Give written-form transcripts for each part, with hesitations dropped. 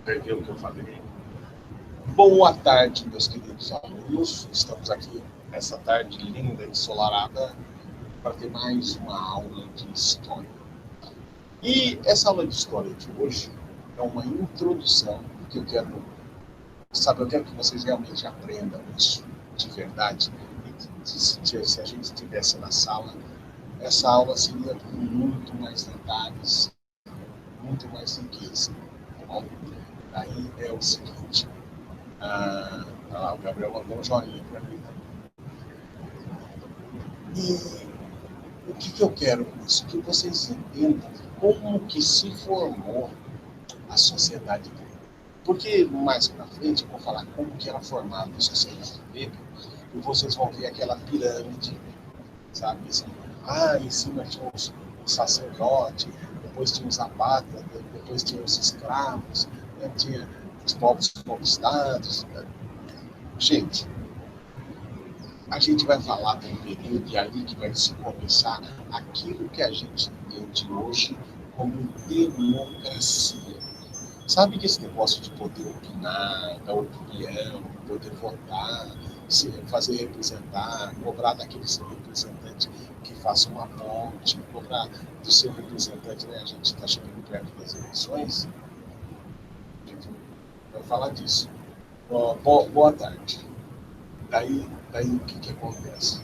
Perdeu o que eu falei. Boa tarde, meus queridos alunos. Estamos aqui essa tarde linda e ensolarada para ter mais uma aula de história. E essa aula de história de hoje é uma introdução que eu quero, sabe, eu quero que vocês realmente aprendam isso de verdade. E se a gente estivesse na sala, essa aula seria com muito mais detalhes, muito mais riqueza. Tá bom? Aí é o seguinte. O Gabriel mandou um joinha para mim. E o que eu quero com isso? Que vocês entendam como que se formou a sociedade grega. Porque mais para frente eu vou falar como que era formada a sociedade grega e vocês vão ver aquela pirâmide, sabe? Assim, em cima tinha os sacerdotes, depois tinha os abatas, depois tinha os escravos, né? Tinha os povos conquistados. Né? Gente, a gente vai falar de um período e ali que vai se começar aquilo que a gente entende hoje como democracia. Sabe que esse negócio de poder opinar, dar opinião, poder votar, se fazer representar, cobrar daquele seu representante que faça uma ponte, cobrar do seu representante, né? A gente está chegando perto das eleições, a gente vai falar disso. Boa tarde. Daí o que acontece?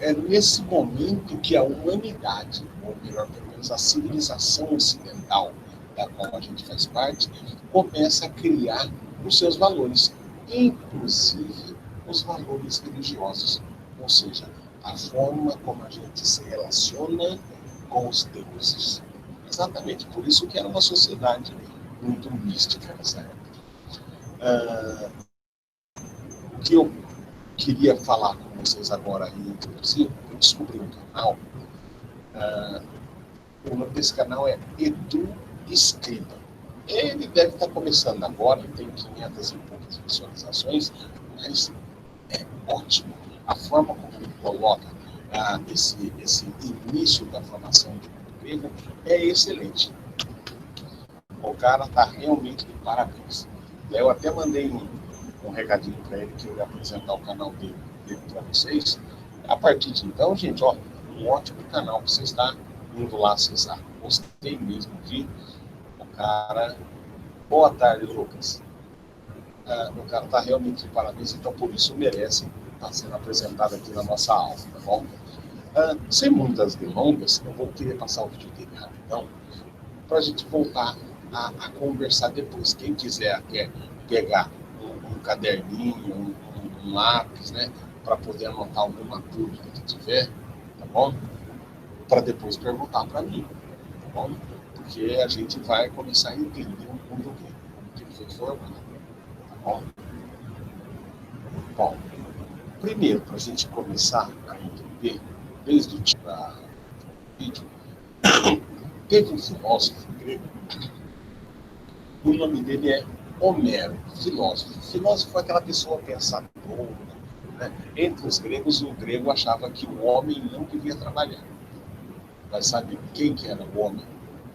É nesse momento que a humanidade, ou melhor, pelo menos a civilização ocidental, da qual a gente faz parte, começa a criar os seus valores, inclusive os valores religiosos, ou seja, a forma como a gente se relaciona com os deuses. Exatamente, por isso que era uma sociedade muito mística nessa época. O que eu queria falar com vocês agora e introduzir, eu descobri um canal. O nome desse canal é Edu Escriba. Ele deve estar começando agora, tem 500 e poucas visualizações, mas é ótimo. A forma como ele coloca esse início da formação do mundo grego é excelente. O cara está realmente de parabéns. Eu até mandei um recadinho para ele que eu ia apresentar o canal dele para vocês. A partir de então, gente, um ótimo canal para você estar indo lá acessar. Gostei mesmo de o cara. Boa tarde, Lucas. O cara está realmente de parabéns, então por isso merece estar sendo apresentado aqui na nossa aula, tá bom? Sem muitas delongas, eu vou querer passar o vídeo dele rapidão para a gente voltar a conversar depois. Quem quiser pegar um caderninho, um lápis, né, para poder anotar alguma dúvida que tiver, tá bom? Para depois perguntar para mim, tá bom? Porque a gente vai começar a entender um mundo grego, como que ele foi formado, tá bom? Bom, primeiro, para a gente começar a entender, desde o vídeo, teve um filósofo grego, o nome dele é Homero, filósofo. Filósofo é aquela pessoa pensadora, né? Entre os gregos, o grego achava que o homem não devia trabalhar. Mas sabe quem que era o homem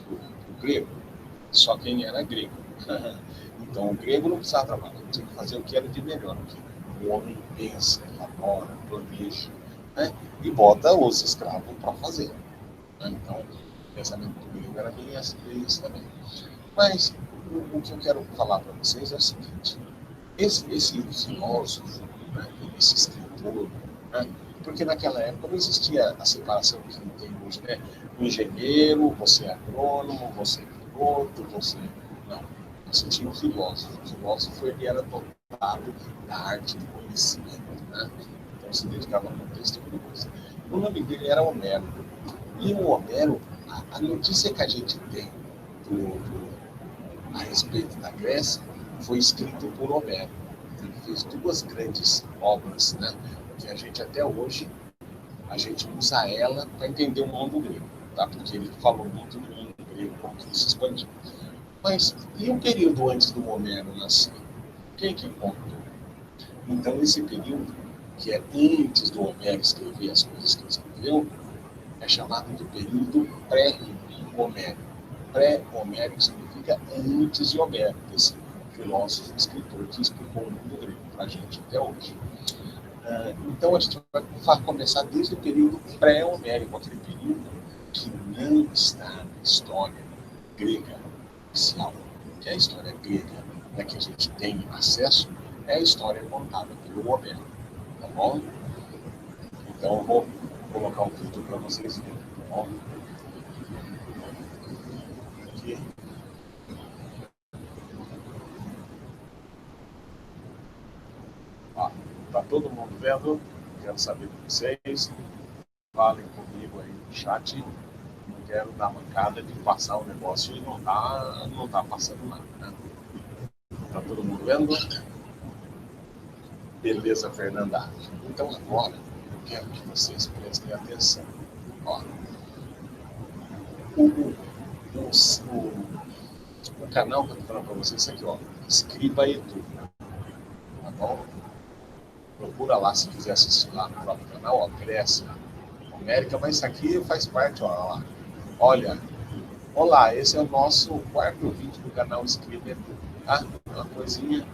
do grego? Só quem era grego. Então o grego não precisava trabalhar, tinha que fazer o que era de melhor. O homem pensa, elabora, planeja, né? E bota os escravos para fazer. Né? Então o pensamento do grego era bem esse também. Mas o que eu quero falar para vocês é o seguinte: esse filósofo, né, esse escritor, né, porque naquela época não existia a separação que não tem hoje, né? O engenheiro, você é agrônomo, você é piloto, você... Não, você tinha um filósofo. O filósofo ele era dotado da arte do conhecimento, né? Então se dedicava a um texto de coisa. O nome dele era Homero. E o Homero, a notícia que a gente tem a respeito da Grécia foi escrito por Homero. Ele fez 2 grandes obras, né? Que a gente até hoje a gente usa ela para entender o mundo grego, tá? Porque ele falou muito do mundo grego, como que ele se expandiu. Mas e o período antes do Homero nascer? Quem que contou? Então esse período, que é antes do Homero escrever as coisas que ele escreveu, é chamado de período pré-Homero. Pré-homérico significa antes de Homero, esse filósofo, escritor que explicou o mundo grego para a gente até hoje. Então, a gente vai começar desde o período pré-homérico, aquele período que não está na história grega oficial, que é a história grega, né, que a gente tem acesso, é a história contada pelo Homero, tá bom? Então, eu vou colocar um vídeo para vocês verem, tá bom? Aqui. Tá todo mundo vendo? Quero saber de vocês. Falem comigo aí no chat. Não quero dar mancada de passar o negócio e não tá passando nada, né? Tá todo mundo vendo? Beleza, Fernanda. Então agora eu quero que vocês prestem atenção. Ó, o canal que eu tô falando para vocês aqui, ó, Escriba Edu, tá bom? Procura lá se quiser assistir lá no próprio canal, ó, Grécia, América, mas isso aqui faz parte, ó, lá. Olha, olá, esse é o nosso quarto vídeo do canal Escriba Edu, tá? Uma coisinha,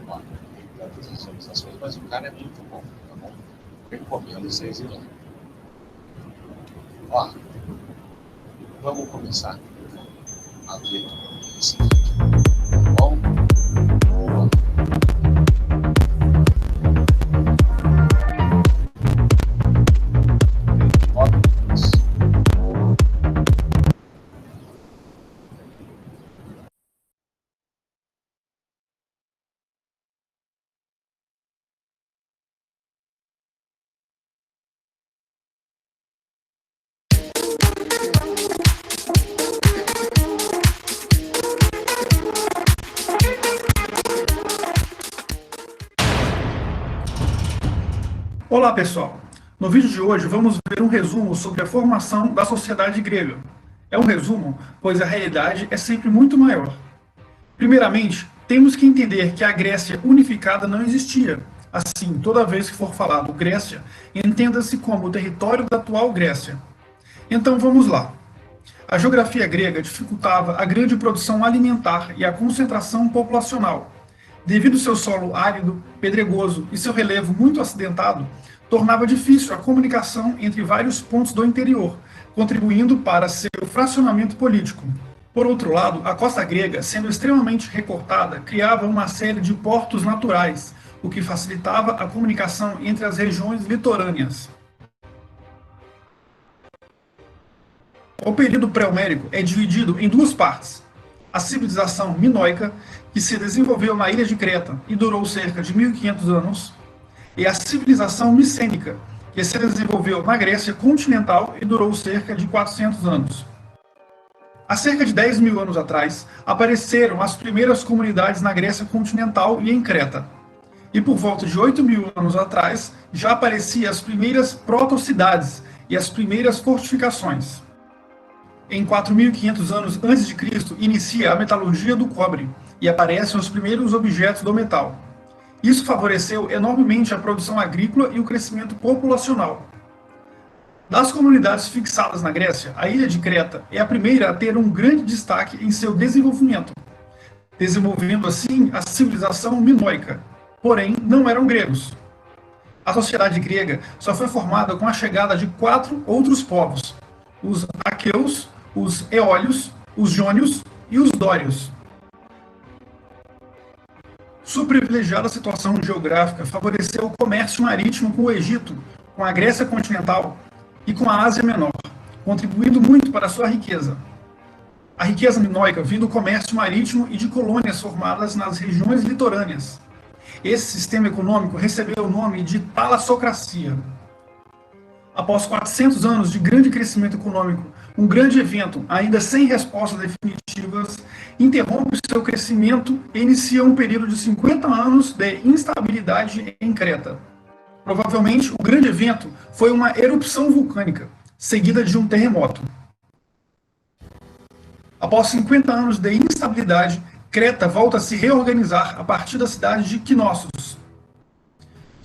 ó, tem tantas visualizações, mas o cara é muito bom, tá bom? Recomendo vocês irem lá. Ó, vamos começar a ver esse vídeo, tá bom? Boa. Olá pessoal, no vídeo de hoje vamos ver um resumo sobre a formação da sociedade grega. É um resumo, pois a realidade é sempre muito maior. Primeiramente, temos que entender que a Grécia unificada não existia. Assim, toda vez que for falado Grécia, entenda-se como o território da atual Grécia. Então vamos lá. A geografia grega dificultava a grande produção alimentar e a concentração populacional. Devido ao seu solo árido, pedregoso e seu relevo muito acidentado, tornava difícil a comunicação entre vários pontos do interior, contribuindo para seu fracionamento político. Por outro lado, a costa grega, sendo extremamente recortada, criava uma série de portos naturais, o que facilitava a comunicação entre as regiões litorâneas. O período pré-homérico é dividido em duas partes. A civilização minoica, que se desenvolveu na ilha de Creta e durou cerca de 1500 anos, e a civilização micênica, que se desenvolveu na Grécia continental e durou cerca de 400 anos. Há cerca de 10 mil anos atrás, apareceram as primeiras comunidades na Grécia continental e em Creta. E por volta de 8 mil anos atrás, já apareciam as primeiras proto-cidades e as primeiras fortificações. Em 4.500 anos antes de Cristo, inicia a metalurgia do cobre e aparecem os primeiros objetos do metal. Isso favoreceu enormemente a produção agrícola e o crescimento populacional. Das comunidades fixadas na Grécia, a ilha de Creta é a primeira a ter um grande destaque em seu desenvolvimento, desenvolvendo assim a civilização minoica, porém não eram gregos. A sociedade grega só foi formada com a chegada de 4 outros povos, os aqueus, os eólios, os jônios e os dórios. Sua privilegiada situação geográfica favoreceu o comércio marítimo com o Egito, com a Grécia continental e com a Ásia Menor, contribuindo muito para a sua riqueza. A riqueza minoica vinha do comércio marítimo e de colônias formadas nas regiões litorâneas. Esse sistema econômico recebeu o nome de talassocracia. Após 400 anos de grande crescimento econômico, um grande evento, ainda sem respostas definitivas, interrompe seu crescimento e inicia um período de 50 anos de instabilidade em Creta. Provavelmente, o grande evento foi uma erupção vulcânica, seguida de um terremoto. Após 50 anos de instabilidade, Creta volta a se reorganizar a partir da cidade de Knossos.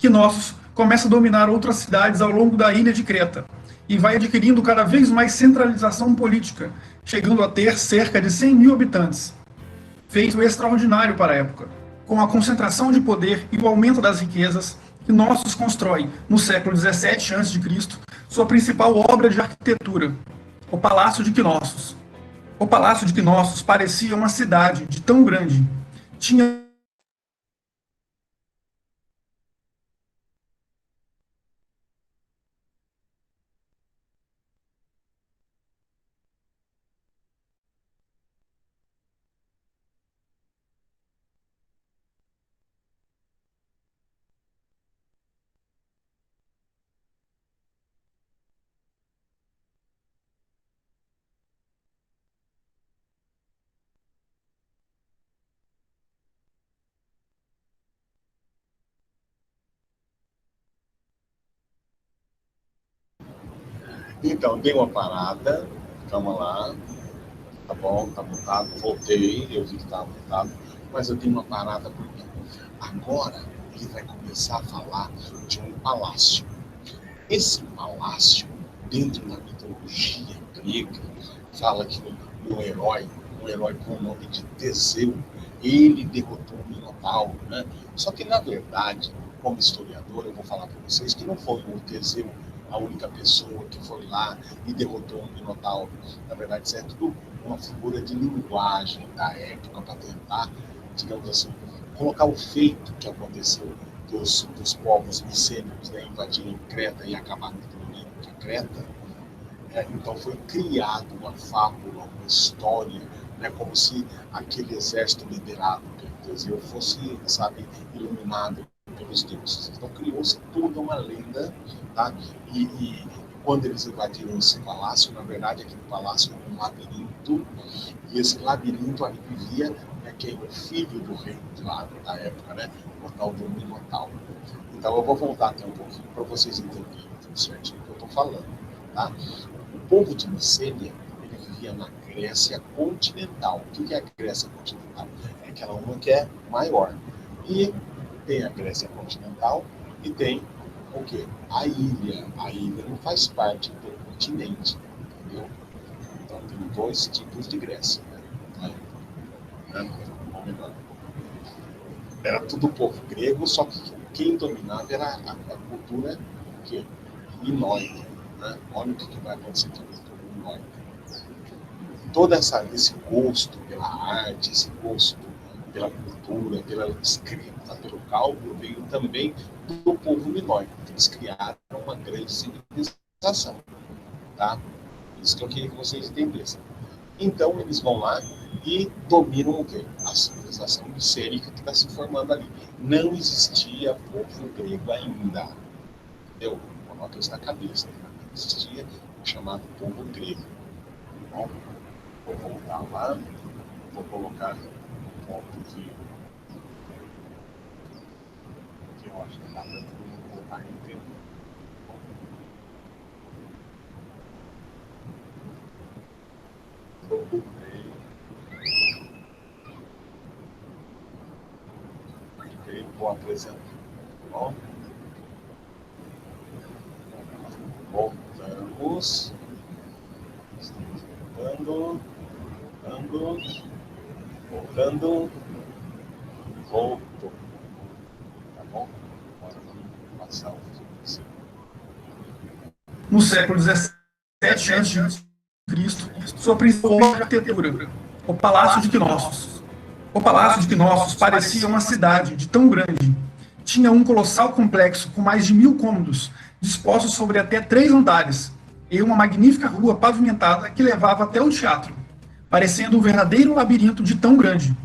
Knossos começa a dominar outras cidades ao longo da ilha de Creta e vai adquirindo cada vez mais centralização política, chegando a ter cerca de 100 mil habitantes. Feito extraordinário para a época, com a concentração de poder e o aumento das riquezas, Knossos constrói, no século 17 a.C., sua principal obra de arquitetura, o Palácio de Knossos. O Palácio de Knossos parecia uma cidade de tão grande. Tinha Então, dei uma parada, calma lá, tá bom, tá montado, voltei, eu vi que estava montado, mas eu dei uma parada porque agora ele vai começar a falar de um palácio. Esse palácio, dentro da mitologia grega, fala que um herói com o nome de Teseu, ele derrotou o Minotauro, né? Só que, na verdade, como historiador, eu vou falar para vocês que não foi o Teseu a única pessoa que foi lá e derrotou o Minotauro. Na verdade, isso é tudo uma figura de linguagem da época para tentar, digamos assim, colocar o feito que aconteceu dos povos micênicos, né, invadirem Creta e acabarem destruindo a Creta. Então foi criada uma fábula, uma história, né, como se aquele exército liderado pelo Teseu fosse, sabe, iluminado pelos deuses. Então criou-se toda uma lenda, tá? E quando eles invadiram esse palácio, na verdade aquele palácio era um labirinto, e esse labirinto ali vivia, né, quem o filho do rei de lá da época, né, o tal do Minotauro. Então eu vou voltar até um pouquinho para vocês entenderem tudo certinho o que eu estou falando, tá? O povo de Micênia, ele vivia na Grécia continental. O que é a Grécia continental? É aquela uma que é maior. E tem a Grécia continental e tem o quê? A ilha. A ilha não faz parte do continente, entendeu? Então tem dois tipos de Grécia, né? Era tudo povo grego, só que quem dominava era a cultura que minoica, né? Olha o que vai acontecer com a cultura minoica. Todo esse gosto pela arte, esse gosto pela cultura, pela escrita, pelo cálculo, veio também do povo minoico. Eles criaram uma grande civilização, tá? Isso que eu queria que vocês entendessem. Então, eles vão lá e dominam o quê? A civilização micênica que está se formando ali. Não existia povo grego ainda. Entendeu? Coloca isso na cabeça. Não existia o chamado povo grego. Bom, vou voltar lá, vou colocar um ponto que eu acho que dá para todo mundo voltar a entender. Vou apresentar. Bom, voltamos. Estamos voltando. Voltou. Tá bom? Agora vamos passar o vídeo. No século 17 a.C., sua principal arquitetura, o Palácio de Knossos. O Palácio de Knossos parecia uma cidade de tão grande. Tinha um colossal complexo com mais de 1.000 cômodos, dispostos sobre até 3 andares, e uma magnífica rua pavimentada que levava até o teatro, parecendo um verdadeiro labirinto de tão grande.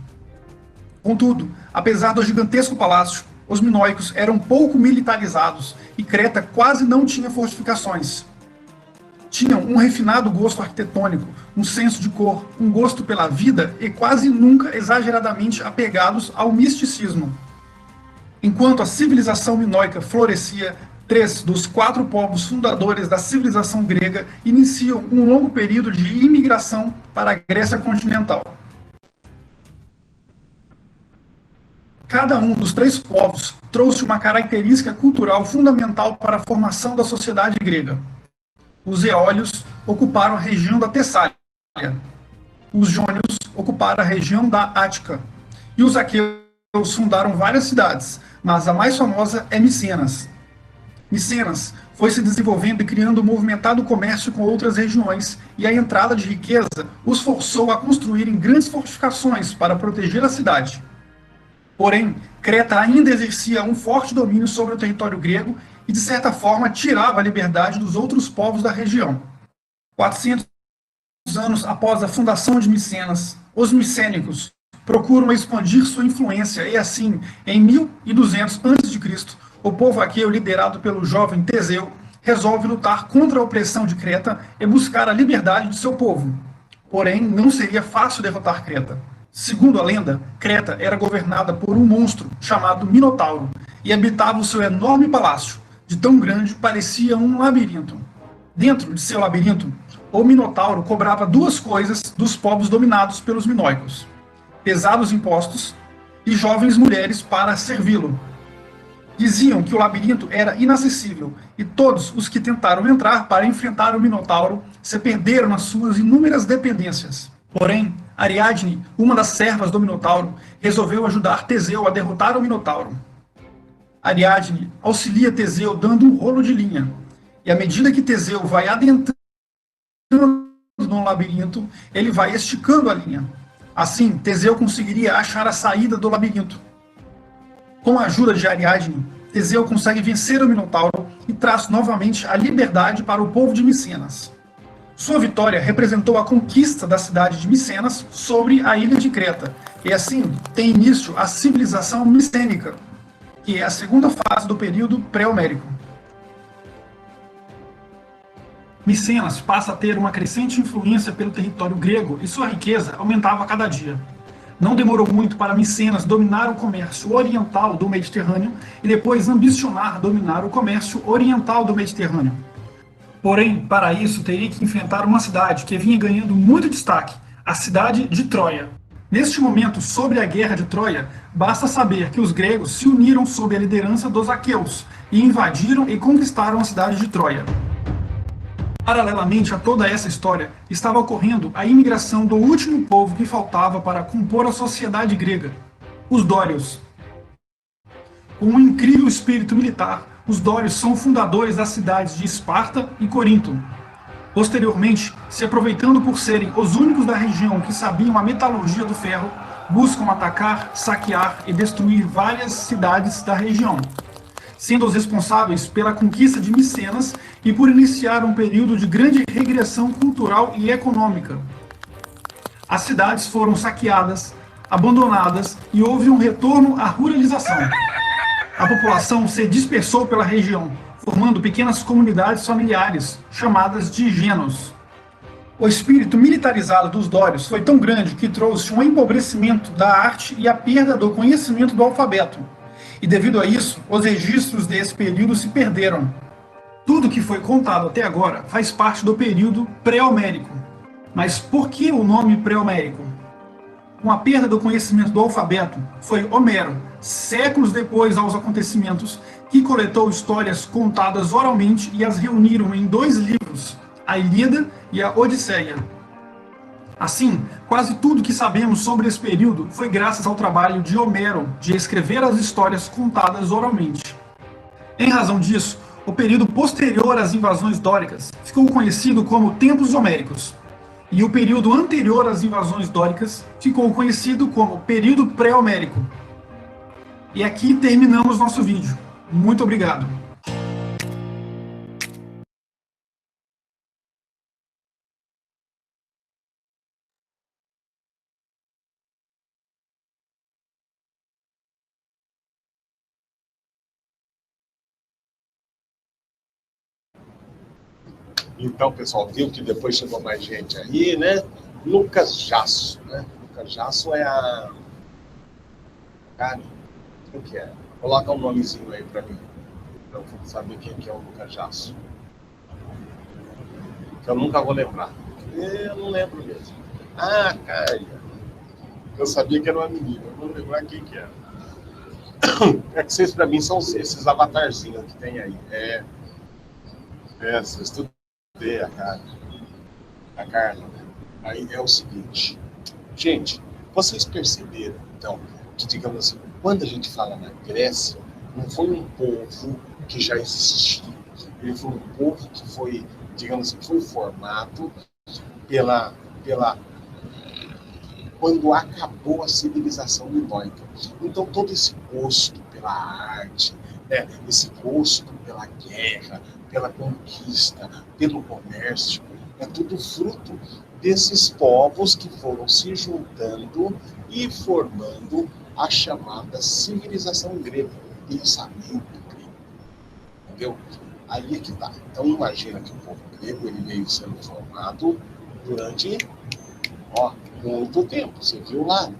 Contudo, apesar do gigantesco palácio, os minoicos eram pouco militarizados e Creta quase não tinha fortificações. Tinham um refinado gosto arquitetônico, um senso de cor, um gosto pela vida e quase nunca exageradamente apegados ao misticismo. Enquanto a civilização minoica florescia, 3 dos 4 povos fundadores da civilização grega iniciam um longo período de imigração para a Grécia continental. Cada um dos três povos trouxe uma característica cultural fundamental para a formação da sociedade grega. Os eólios ocuparam a região da Tessália, os jônios ocuparam a região da Ática, e os aqueus fundaram várias cidades, mas a mais famosa é Micenas. Micenas foi se desenvolvendo e criando um movimentado comércio com outras regiões, e a entrada de riqueza os forçou a construírem grandes fortificações para proteger a cidade. Porém, Creta ainda exercia um forte domínio sobre o território grego e, de certa forma, tirava a liberdade dos outros povos da região. 400 anos após a fundação de Micenas, os micênicos procuram expandir sua influência e, assim, em 1200 a.C., o povo aqueu, liderado pelo jovem Teseu, resolve lutar contra a opressão de Creta e buscar a liberdade de seu povo. Porém, não seria fácil derrotar Creta. Segundo a lenda, Creta era governada por um monstro chamado Minotauro e habitava o seu enorme palácio, de tão grande parecia um labirinto. Dentro de seu labirinto, o Minotauro cobrava duas coisas dos povos dominados pelos minóicos: pesados impostos e jovens mulheres para servi-lo. Diziam que o labirinto era inacessível e todos os que tentaram entrar para enfrentar o Minotauro se perderam nas suas inúmeras dependências. Porém, Ariadne, uma das servas do Minotauro, resolveu ajudar Teseu a derrotar o Minotauro. Ariadne auxilia Teseu dando um rolo de linha, e à medida que Teseu vai adentrando no labirinto, ele vai esticando a linha. Assim, Teseu conseguiria achar a saída do labirinto. Com a ajuda de Ariadne, Teseu consegue vencer o Minotauro e traz novamente a liberdade para o povo de Micenas. Sua vitória representou a conquista da cidade de Micenas sobre a ilha de Creta, e assim tem início a civilização micênica, que é a segunda fase do período pré-homérico. Micenas passa a ter uma crescente influência pelo território grego e sua riqueza aumentava a cada dia. Não demorou muito para Micenas dominar o comércio oriental do Mediterrâneo e depois ambicionar dominar o comércio oriental do Mediterrâneo. Porém, para isso, teria que enfrentar uma cidade que vinha ganhando muito destaque, a cidade de Troia. Neste momento, sobre a guerra de Troia, basta saber que os gregos se uniram sob a liderança dos aqueus e invadiram e conquistaram a cidade de Troia. Paralelamente a toda essa história, estava ocorrendo a imigração do último povo que faltava para compor a sociedade grega, os dórios. Com um incrível espírito militar, os dórios são fundadores das cidades de Esparta e Corinto. Posteriormente, se aproveitando por serem os únicos da região que sabiam a metalurgia do ferro, buscam atacar, saquear e destruir várias cidades da região, sendo os responsáveis pela conquista de Micenas e por iniciar um período de grande regressão cultural e econômica. As cidades foram saqueadas, abandonadas e houve um retorno à ruralização. A população se dispersou pela região, formando pequenas comunidades familiares, chamadas de genos. O espírito militarizado dos dórios foi tão grande que trouxe um empobrecimento da arte e a perda do conhecimento do alfabeto. E devido a isso, os registros desse período se perderam. Tudo que foi contado até agora faz parte do período pré-homérico. Mas por que o nome pré-homérico? Com a perda do conhecimento do alfabeto, foi Homero, séculos depois aos acontecimentos, que coletou histórias contadas oralmente e as reuniram em 2 livros, a Ilíada e a Odisseia. Assim, quase tudo que sabemos sobre esse período foi graças ao trabalho de Homero de escrever as histórias contadas oralmente. Em razão disso, o período posterior às invasões dóricas ficou conhecido como Tempos Homéricos, e o período anterior às invasões dóricas ficou conhecido como período pré-homérico. E aqui terminamos nosso vídeo. Muito obrigado. Então, pessoal, viu que depois chegou mais gente aí, né? Lucas Jasso, né? Lucas Jasso é a... Cara, o que é? Coloca um nomezinho aí pra mim, pra eu saber quem que é o Lucas Jasso. Que eu nunca vou lembrar. Eu não lembro mesmo. Ah, cara. Eu sabia que era uma menina, eu não lembrar quem que era. É que vocês, para mim, são esses avatarzinhos que tem aí. Vocês tudo vê a Carla. Né? Aí é o seguinte, gente, vocês perceberam, então, que, digamos assim, quando a gente fala na Grécia, não foi um povo que já existia. Ele foi um povo que foi, digamos assim, foi formado pela quando acabou a civilização minoica. Então, todo esse gosto pela arte, né, esse gosto pela guerra, pela conquista, pelo comércio, é tudo fruto desses povos que foram se juntando e formando a chamada civilização grega, o pensamento grego, entendeu? Aí é que tá. Então, imagina que o povo grego ele veio sendo formado durante muito tempo. Você viu lá, né?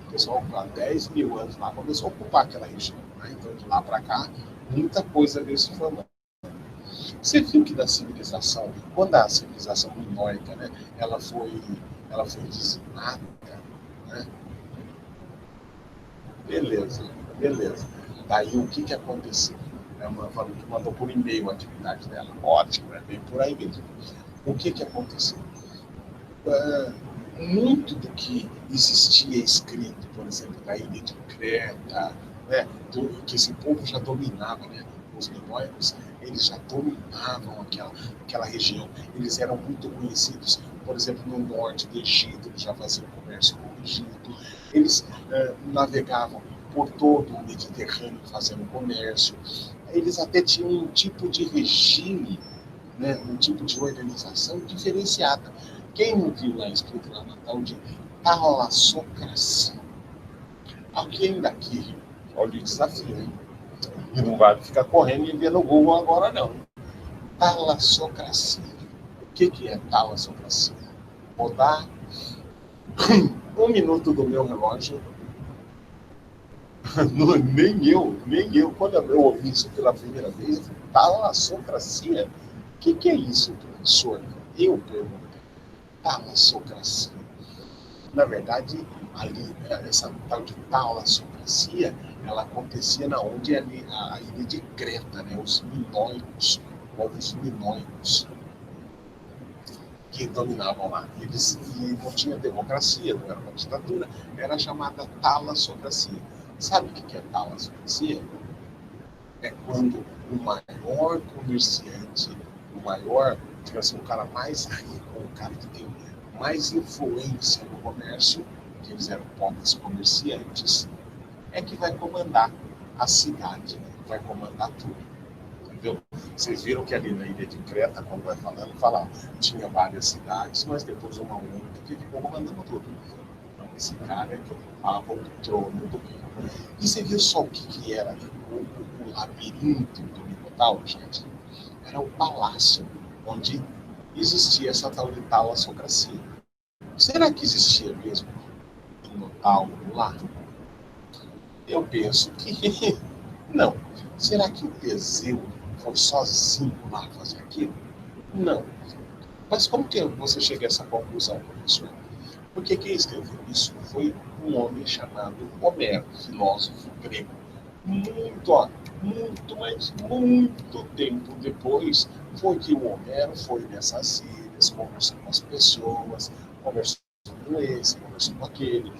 O pessoal há 10 mil anos lá começou a ocupar aquela região. Né? Então, de lá para cá, muita coisa veio se formando. Você viu que da civilização, quando a civilização minoica, né, ela foi dizimada, né? Beleza. Daí o que aconteceu? Ela falou que mandou por e-mail a atividade dela. Ótimo, é bem por aí mesmo. O que aconteceu? Muito do que existia escrito, por exemplo, da ilha de Creta, né, que esse povo já dominava, né, os minoicos, eles já dominavam aquela região. Eles eram muito conhecidos, por exemplo, no norte do Egito, eles já faziam comércio com o Egito. Eles navegavam por todo o Mediterrâneo fazendo comércio. Eles até tinham um tipo de regime, né, um tipo de organização diferenciada. Quem não viu lá escrito lá na tal de talassocracia? Alguém daqui, olha o desafio, hein? E não vai ficar correndo e ver no Google agora, não. Talassocracia. O que é talassocracia? Vou dar 1 minuto do meu relógio. Nem eu. Quando eu ouvi isso pela primeira vez, eu falei, talassocracia? O que é isso, professor? Eu pergunto. Talassocracia. Na verdade, ali, essa tal de talassocracia, ela acontecia na onde a ilha de Creta, né? Os minoicos, povos minoicos, que dominavam lá. Eles não tinham democracia, não era uma ditadura, era chamada talassocracia. Sabe o que é talassocracia? É quando o maior comerciante, o maior, digamos assim, o cara mais rico, o cara que tem mais influência no comércio, que eles eram pobres comerciantes, é que vai comandar a cidade, né? Vai comandar tudo, entendeu? Vocês viram que ali na ilha de Creta, quando vai falando, fala, tinha várias cidades, mas depois uma única que ficou comandando tudo. Então, esse cara é que ocupava o trono do reino. E você viu só o que era o labirinto do Minotauro, gente? Era o palácio onde existia essa tal de talassocracia. Será que existia mesmo Minotauro lá? Eu penso que não. Será que o Teseu foi sozinho lá fazer aquilo? Não. Mas como que você chega a essa conclusão, professor? Porque quem escreveu isso foi um homem chamado Homero, filósofo grego. Muito tempo depois foi que o Homero foi nessas ilhas, conversou com as pessoas, conversou com esse, conversou com aquele,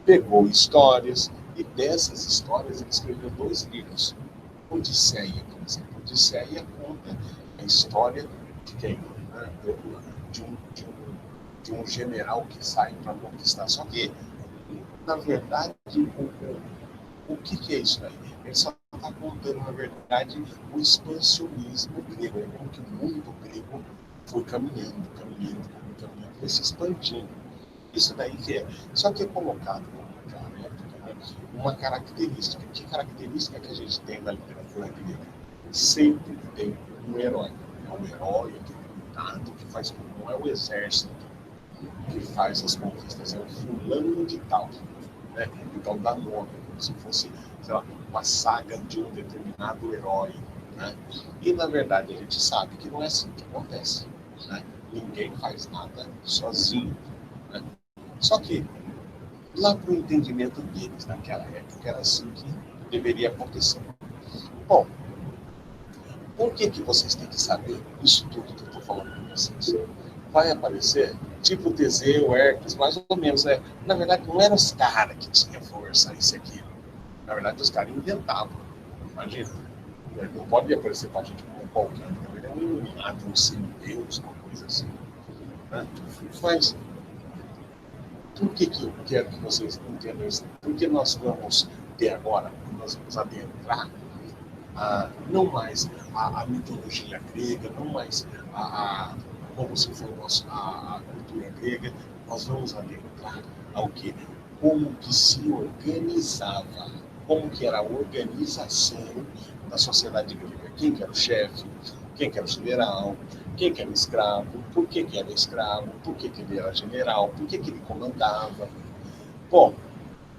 pegou histórias, e dessas histórias ele escreveu 2 livros. Odisseia, por exemplo. Odisseia conta a história de quem? Né? De um general que sai para conquistar. Só que, na verdade, o que é isso aí? Ele só está contando, na verdade, o expansionismo grego, como que o mundo grego foi caminhando, foi se expandindo. Isso daí que é. Só que é colocado naquela época, né, uma característica. Que característica que a gente tem na literatura grega? Sempre tem um herói. É um herói, que faz tudo. Não é o exército que faz as conquistas, é o fulano de tal. Né? Então dá nome, como se fosse, sei lá, uma saga de um determinado herói. Né? E na verdade a gente sabe que não é assim que acontece. Né? Ninguém faz nada sozinho. Né? Só que, lá para o entendimento deles naquela época, era assim que deveria acontecer. Bom, por que vocês têm que saber isso tudo que eu estou falando com vocês? Vai aparecer tipo Teseu, Hércules, mais ou menos, né? Na verdade, não eram os caras que tinham força, isso e aquilo. Na verdade, os caras inventavam. Imagina. Não pode aparecer para a gente como qualquer. Ele é um iluminado, um semideus, uma coisa assim. Né? Mas por que eu quero que vocês entendam isso? Porque nós vamos ter agora, nós vamos adentrar não mais a mitologia grega, não mais como se fosse a cultura grega, nós vamos adentrar ao quê? Como que se organizava, como que era a organização da sociedade grega. Quem que era o chefe, quem que era o general, quem que era o escravo, por que era escravo, por que ele era general, por que ele comandava. Bom,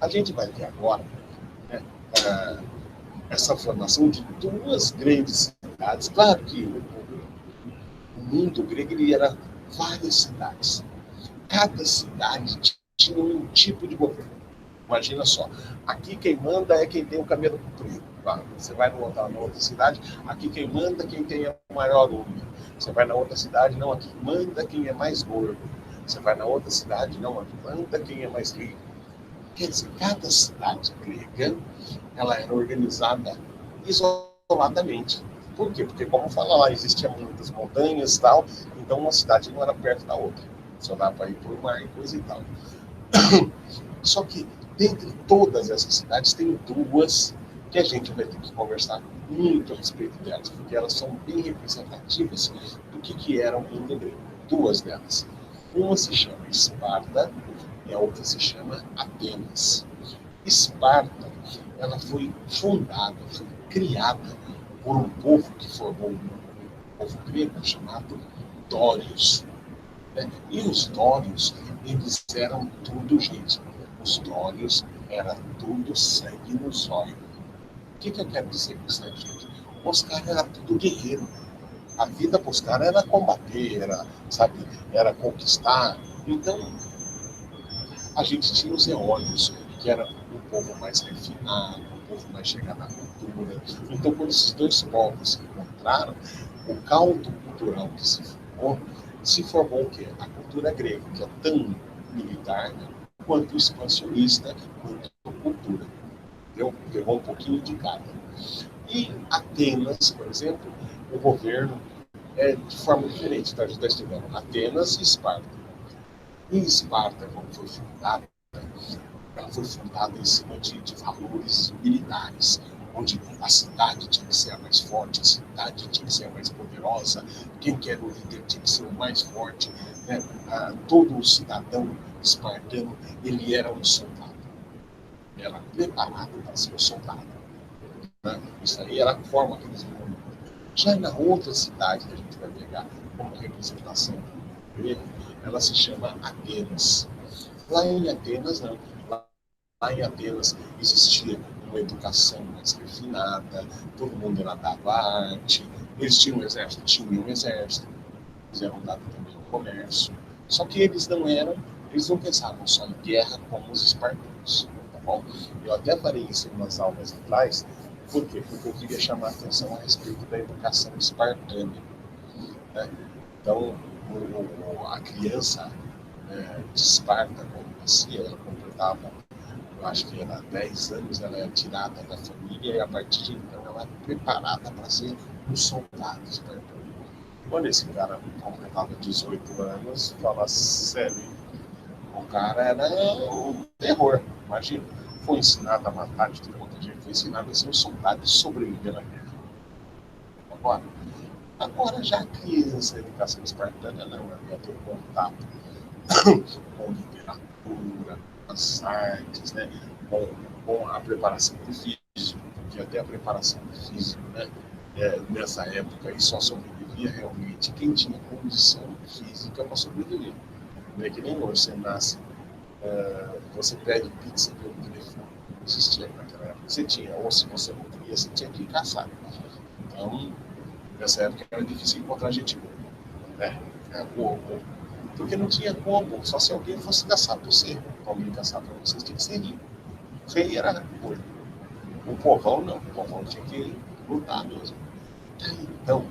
a gente vai ver agora, né, essa formação de duas grandes cidades. Claro que o mundo grego ele era várias cidades. Cada cidade tinha um tipo de governo. Imagina só, aqui quem manda é quem tem o cabelo comprido. Você vai na outra cidade, aqui quem manda é quem tem a maior unha. Você vai na outra cidade, não, aqui manda quem é mais gordo. Você vai na outra cidade, não, aqui manda quem é mais rico. Quer dizer, cada cidade grega, ela era organizada isoladamente. Por quê? Porque, como fala lá, existiam muitas montanhas e tal, então uma cidade não era perto da outra. Só dava para ir por mar e coisa e tal. Só que, dentre todas essas cidades, tem duas que a gente vai ter que conversar muito a respeito delas, porque elas são bem representativas do que era o mundo grego. Duas delas. Uma se chama Esparta e a outra se chama Atenas. Esparta, ela foi fundada, foi criada por um povo que formou um povo grego chamado Dórios. Né? E os Dórios, eles eram tudo gente. Os Dórios era tudo sangue no zóio. O que eu quero dizer com isso, gente? Os caras eram tudo guerreiro. A vida para os caras era combater, era conquistar. Então, a gente tinha os eólios, que era um povo mais refinado, um povo mais chegado à cultura. Então, quando esses dois povos se encontraram, o caldo cultural que se formou o quê? A cultura grega, que é tão militar quanto expansionista, quanto cultura. Pegou um pouquinho de cada. E Atenas, por exemplo, o governo é de forma diferente. Então, a gente está estudando Atenas e Esparta. E Esparta, quando foi fundada, ela foi fundada em cima de valores militares, onde a cidade tinha que ser a mais forte, a cidade tinha que ser a mais poderosa, quem que era o líder tinha que ser o mais forte. Né? Todo o cidadão espartano, ele era um soldado. Era preparado para ser um soldado. Né? Isso aí era a forma que eles viam. Já na outra cidade que a gente vai pegar como representação grega, ela se chama Atenas. Lá em Atenas, não. Lá em Atenas existia uma educação mais refinada, todo mundo era dado à arte, eles tinham um exército, eles eram dados também ao comércio. Só que eles não pensavam só em guerra como os espartanos. Tá bom? Eu até falei isso em umas aulas atrás. Por quê? Porque eu queria chamar a atenção a respeito da educação espartana. Né? Então, a criança de Esparta, quando nascia, ela completava, eu acho que era 10 anos, ela era tirada da família e a partir de então ela era preparada para ser um soldado espartano. Quando esse cara completava 18 anos, fala sério, o cara era um terror, imagina. Foi ensinado a matar de tudo quanto a gente, foi ensinado a ser um soldado e sobreviver na guerra. Agora já a criança, a educação espartana não, ela ia ter contato com literatura, as artes, né? com a preparação do físico, porque até a preparação do físico, né? Nessa época, aí só sobrevivia realmente quem tinha condição física para sobreviver. Não é que nem hoje, você nasce, você pede pizza pelo telefone. Não existia naquela época. Você tinha, ou se você não queria, você tinha que caçar. Então, nessa época era difícil encontrar gente boa. Né? Porque não tinha como, só se alguém fosse caçar por você. Alguém caçar por você, tinha que ser rico. Rei era rico. O povão não, o povão tinha que lutar mesmo. Então,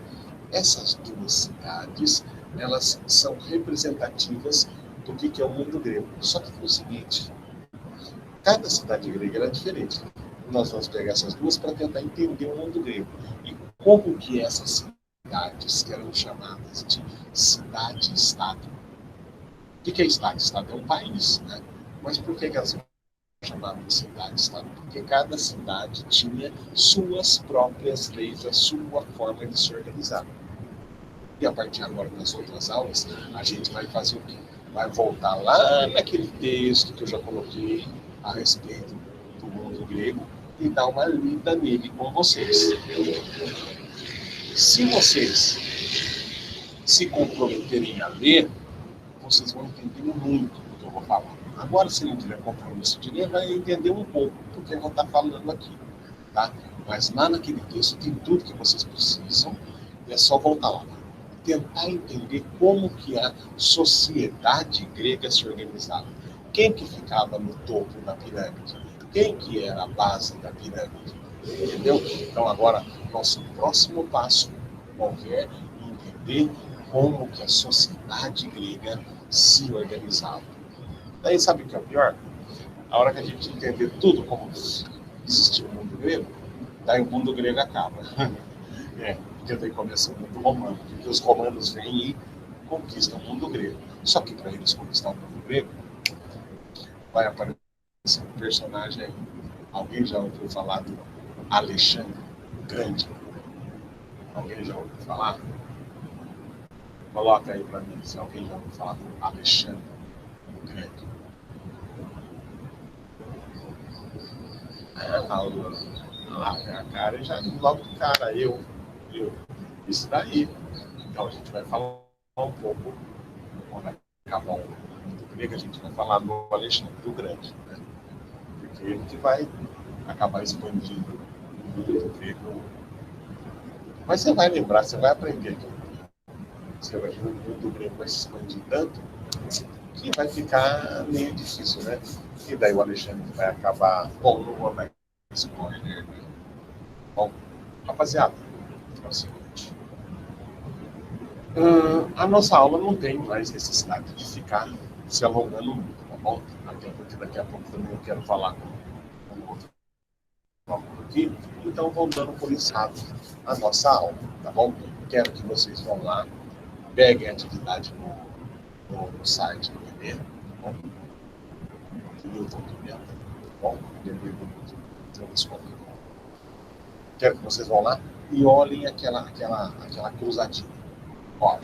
essas duas cidades, elas são representativas do que é o mundo grego. Só que é o seguinte, cada cidade grega era diferente. Nós vamos pegar essas duas para tentar entender o mundo grego. E como que essas cidades, que eram chamadas de cidade-estado. O que é estado? Estado é um país, né? Mas por que elas são chamadas de cidade-estado? Porque cada cidade tinha suas próprias leis, a sua forma de se organizar. E a partir agora das outras aulas, a gente vai fazer o quê? Vai voltar lá naquele texto que eu já coloquei a respeito do mundo grego e dar uma lida nele com vocês. Se vocês se comprometerem a ler, vocês vão entender muito do que eu vou falar. Agora, se não tiver compromisso de ler, vai entender um pouco do que eu vou estar falando aqui. Tá? Mas lá naquele texto tem tudo que vocês precisam e é só voltar lá. Tentar entender como que a sociedade grega se organizava. Quem que ficava no topo da pirâmide? Quem que era a base da pirâmide? Entendeu? Então agora, nosso próximo passo é entender como que a sociedade grega se organizava. Daí sabe o que é o pior? A hora que a gente entender tudo como existia o mundo grego, daí o mundo grego acaba. Porque daí começa o mundo romano, porque os romanos vêm e conquistam o mundo grego. Só que para eles conquistar o mundo grego, vai aparecer um personagem aí. Alguém já ouviu falar do Alexandre o Grande? Alguém já ouviu falar? Coloca aí para mim se alguém já ouviu falar do Alexandre o Grande. A cara já logo do cara, eu. Isso daí. Então a gente vai falar um pouco, quando acabar o mundo grego, a gente vai falar do Alexandre o Grande, né? Porque ele que vai acabar expandindo o mundo grego. Mas você vai lembrar, você vai aprender aqui. Você vai ver o mundo grego vai se expandir tanto que vai ficar meio difícil, né? E daí o Alexandre vai acabar. Bom, não vou dar spoiler, né? Bom, rapaziada, é o seguinte. A nossa aula não tem mais necessidade de ficar se alongando muito, tá bom? Até porque daqui a pouco também eu quero falar com outro aqui. Então, vou dando por encerrado a nossa aula, tá bom? Quero que vocês vão lá, peguem a atividade no site do EB, tá bom? Tá bom? Quero que vocês vão lá e olhem aquela cruzadinha. Ó,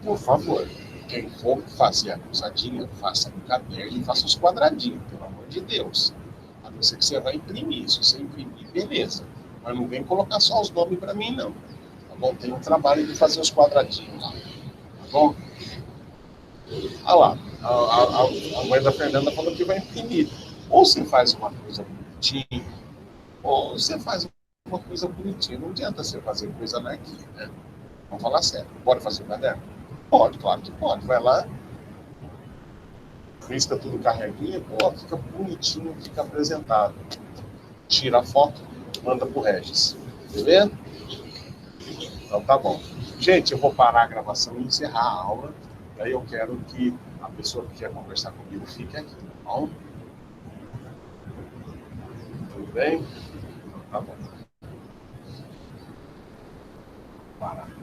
por favor, quem for fazer a cruzadinha, faça no caderno e faça os quadradinhos, pelo amor de Deus. A não ser que você vai imprimir. Se você imprimir, beleza. Mas não vem colocar só os nomes para mim, não. Tá bom? Tem um trabalho de fazer os quadradinhos lá. Tá bom? Olha lá. A mãe da Fernanda falou que vai imprimir. Ou você faz uma coisa bonitinha, ou você faz uma coisa bonitinha. Não adianta você fazer coisa anarquia, né? Vamos falar sério. Pode fazer o caderno? Pode, claro que pode. Vai lá, risca tudo carreguinho, pô, fica bonitinho, fica apresentável. Tira a foto, manda pro Regis. Beleza? Então tá bom. Gente, eu vou parar a gravação e encerrar a aula. Daí eu quero que a pessoa que quer conversar comigo fique aqui, tá bom? Tudo bem? Então tá bom. Parar.